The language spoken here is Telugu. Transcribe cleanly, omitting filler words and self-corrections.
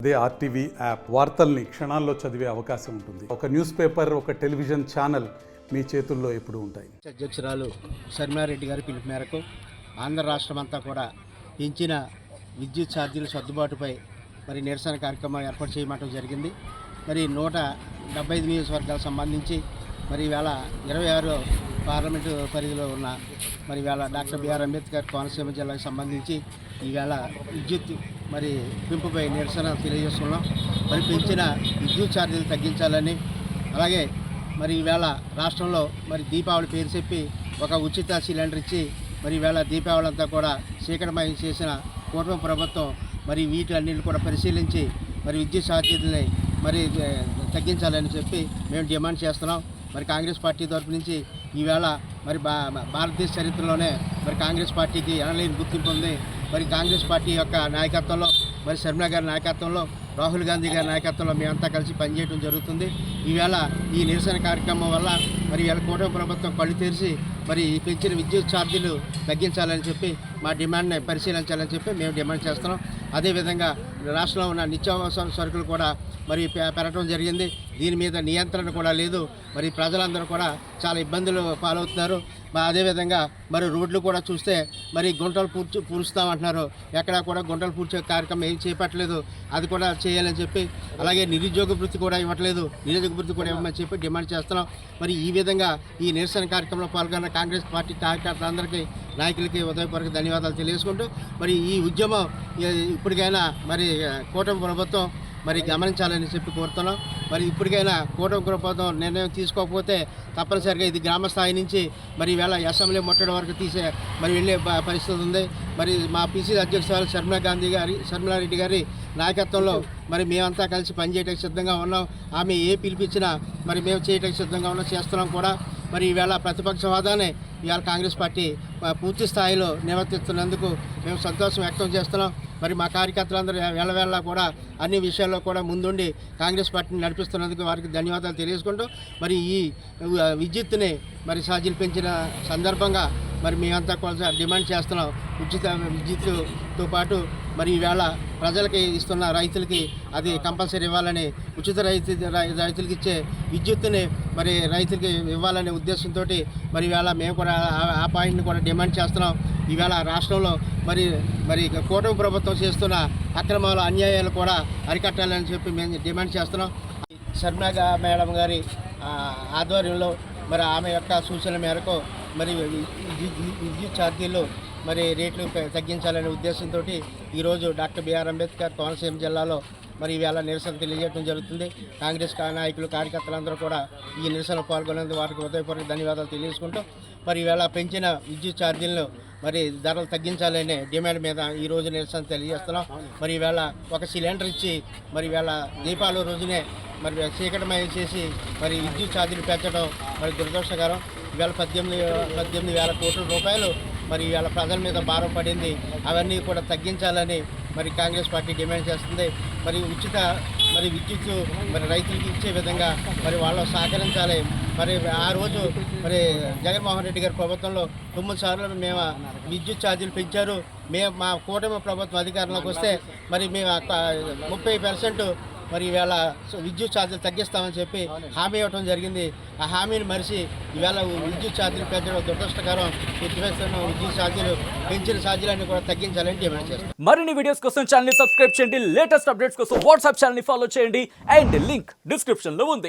అదే ఆర్టీవీ యాప్ వార్తల్ని క్షణాల్లో చదివే అవకాశం ఉంటుంది. ఒక న్యూస్ పేపర్, ఒక టెలివిజన్ ఛానల్ మీ చేతుల్లో ఎప్పుడూ ఉంటాయి. అధ్యక్షురాలు శర్మిలారెడ్డి గారి పిలుపు మేరకు ఆంధ్ర రాష్ట్రం అంతా కూడా పెంచిన విద్యుత్ ఛార్జీల సర్దుబాటుపై మరి నిరసన కార్యక్రమం ఏర్పాటు చేయడం జరిగింది. మరి 175 నియోజకవర్గాలకు సంబంధించి మరి ఈవేళ 26 పార్లమెంటు పరిధిలో ఉన్న మరి ఈవేళ డాక్టర్ బిఆర్ అంబేద్కర్ కోనసీమ జిల్లాకు సంబంధించి ఈవేళ విద్యుత్ మరి పెంపుపై నిరసన తెలియజేస్తున్నాం. మరి పెంచిన విద్యుత్ ఛార్జీలు తగ్గించాలని, అలాగే మరి ఈవేళ రాష్ట్రంలో మరి దీపావళి పేరు చెప్పి ఒక ఉచిత సిలిండర్ ఇచ్చి మరి ఈవేళ దీపావళి అంతా కూడా చీకటిమయం చేసిన కూటమి ప్రభుత్వం మరి వీటన్నిటిని కూడా పరిశీలించి మరి విద్యుత్ ఛార్జీలని మరి తగ్గించాలని చెప్పి మేము డిమాండ్ చేస్తున్నాం. మరి కాంగ్రెస్ పార్టీ తరఫు నుంచి ఈవేళ మరి భారతదేశ చరిత్రలోనే మరి కాంగ్రెస్ పార్టీకి ఎనలేని గుర్తింపు ఉంది. మరి కాంగ్రెస్ పార్టీ యొక్క నాయకత్వంలో మరి శర్మిల గారి నాయకత్వంలో, రాహుల్ గాంధీ గారి నాయకత్వంలో మేమంతా కలిసి పనిచేయడం జరుగుతుంది. ఈవేళ ఈ నిరసన కార్యక్రమం వల్ల మరి ఈవేళ కూటమి ప్రభుత్వం కళ్ళు తెరిచి మరి పెంచిన విద్యుత్ ఛార్జీలు తగ్గించాలని చెప్పి మా డిమాండ్ని పరిశీలించాలని చెప్పి మేము డిమాండ్ చేస్తున్నాం. అదేవిధంగా రాష్ట్రంలో ఉన్న నిత్యావసర సరుకులు కూడా మరి పెరగడం జరిగింది. దీని మీద నియంత్రణ కూడా లేదు. మరి ప్రజలందరూ కూడా చాలా ఇబ్బందులు పాలవుతున్నారు. అదేవిధంగా మరి రోడ్లు కూడా చూస్తే మరి గుంటలు పూడుస్తామంటున్నారు. ఎక్కడా కూడా గుంటలు పూడ్చే కార్యక్రమం ఏం చేపట్టలేదు. అది కూడా చేయాలని చెప్పి, అలాగే నిరుద్యోగ వృత్తి కూడా ఇవ్వట్లేదు. నిరుద్యోగ వృత్తి కూడా ఇవ్వమని చెప్పి డిమాండ్ చేస్తున్నాం. మరి ఈ విధంగా ఈ నిరసన కార్యక్రమంలో పాల్గొన్న కాంగ్రెస్ పార్టీ కార్యకర్తలందరికీ, నాయకులకి ఉదయపూర్వక ధన్యవాదాలు తెలియజేసుకుంటూ మరి ఈ ఉద్యమం ఇప్పటికైనా మరి కూటమి ప్రభుత్వం మరి గమనించాలని చెప్పి కోరుతున్నాం. మరి ఇప్పటికైనా కూటమి ప్రభుత్వం నిర్ణయం తీసుకోకపోతే తప్పనిసరిగా ఇది గ్రామ స్థాయి నుంచి మరి ఈవేళ అసెంబ్లీ ముట్టడి వరకు మరి వెళ్ళే పరిస్థితి ఉంది. మరి మా పిసిసి అధ్యక్షురాలు శర్మిలారెడ్డి గారి నాయకత్వంలో మరి మేమంతా కలిసి పనిచేయడానికి సిద్ధంగా ఉన్నాం. ఆమె ఏ పిలిపించినా మరి మేము చేయడానికి సిద్ధంగా ఉన్నాం, చేస్తున్నాం కూడా. మరి ఈవేళ ప్రతిపక్ష హోదానే ఇవాళ కాంగ్రెస్ పార్టీ పూర్తి స్థాయిలో నిర్వర్తిస్తున్నందుకు మేము సంతోషం వ్యక్తం చేస్తున్నాం. మరి మా కార్యకర్తలందరూ వేళ కూడా అన్ని విషయాల్లో కూడా ముందుండి కాంగ్రెస్ పార్టీని నడిపిస్తున్నందుకు వారికి ధన్యవాదాలు తెలియజేసుకుంటూ మరి ఈ విద్యుత్తుని మరి ఛార్జీలు పెంచిన సందర్భంగా మరి మేమంతా కూడా డిమాండ్ చేస్తున్నాం. ఉచిత విద్యుత్తుతో పాటు మరి ఈవేళ ప్రజలకి ఇస్తున్న రైతులకి అది కంపల్సరీ ఇవ్వాలని, ఉచిత రైతులకి ఇచ్చే విద్యుత్తుని మరి రైతులకి ఇవ్వాలనే ఉద్దేశంతో మరి ఈవేళ మేము కూడా ఆ పాయింట్ని కూడా డిమాండ్ చేస్తున్నాం. ఈవేళ రాష్ట్రంలో మరి కూటమి ప్రభుత్వం చేస్తున్న అక్రమాలు, అన్యాయాలు కూడా అరికట్టాలని చెప్పి మేము డిమాండ్ చేస్తున్నాం. శర్మిల మేడం గారి ఆధ్వర్యంలో మరి ఆమె యొక్క సూచన మేరకు మరి విద్యుత్ ఛార్జీలు మరి రేట్లు తగ్గించాలనే ఉద్దేశంతో ఈరోజు డాక్టర్ బిఆర్ అంబేద్కర్ కోనసీమ జిల్లాలో మరి ఈవేళ నిరసన తెలియజేయడం జరుగుతుంది. కాంగ్రెస్ నాయకులు, కార్యకర్తలందరూ కూడా ఈ నిరసన పాల్గొనేందుకు వారికి ఉదయపూర్వక ధన్యవాదాలు తెలియజేసుకుంటూ మరి ఈవేళ పెంచిన విద్యుత్ ఛార్జీలను మరి ధరలు తగ్గించాలనే డిమాండ్ మీద ఈరోజు నిరసన తెలియజేస్తున్నాం. మరి ఈవేళ ఒక సిలిండర్ ఇచ్చి మరి ఈవేళ దీపావళి రోజునే మరి చీకటిమయం చేసి మరి విద్యుత్ ఛార్జీలు పెంచడం మరి దురదృష్టకరం. ఈవేళ 18,000 కోట్ల రూపాయలు మరి ఇవాళ ప్రజల మీద భారం పడింది. అవన్నీ కూడా తగ్గించాలని మరి కాంగ్రెస్ పార్టీ డిమాండ్ చేస్తుంది. మరి ఉచిత మరి విద్యుత్ మరి రైతులకి ఇచ్చే విధంగా మరి వాళ్ళు సహకరించాలి. మరి ఆ రోజు మరి జగన్మోహన్ రెడ్డి గారి ప్రభుత్వంలో 9 సార్లు మేము విద్యుత్ ఛార్జీలు పెంచారు. మా కూటమి ప్రభుత్వం అధికారంలోకి వస్తే మరి మేము 30% మరి ఈవేళ విద్యుత్ ఛార్జీలు తగ్గిస్తామని చెప్పి హామీ ఇవ్వడం జరిగింది. ఆ హామీని మరిచి ఈవేళ విద్యుత్ ఛార్జీలు పెంచడం దురదృష్టకరం. విద్యుత్ ఛార్జీలు పెంచిన ఛార్జీలన్నీ కూడా తగ్గించాలని డిమాండ్ చేస్తాం. మరిన్ని వీడియోస్ కోసం ఛానల్ ని సబ్స్క్రైబ్ చేయండి. లేటెస్ట్ అప్డేట్స్ కోసం వాట్సాప్ ఛానల్ ని ఫాలో చేయండి. అండ్ లింక్ డిస్క్రిప్షన్ లో ఉంది.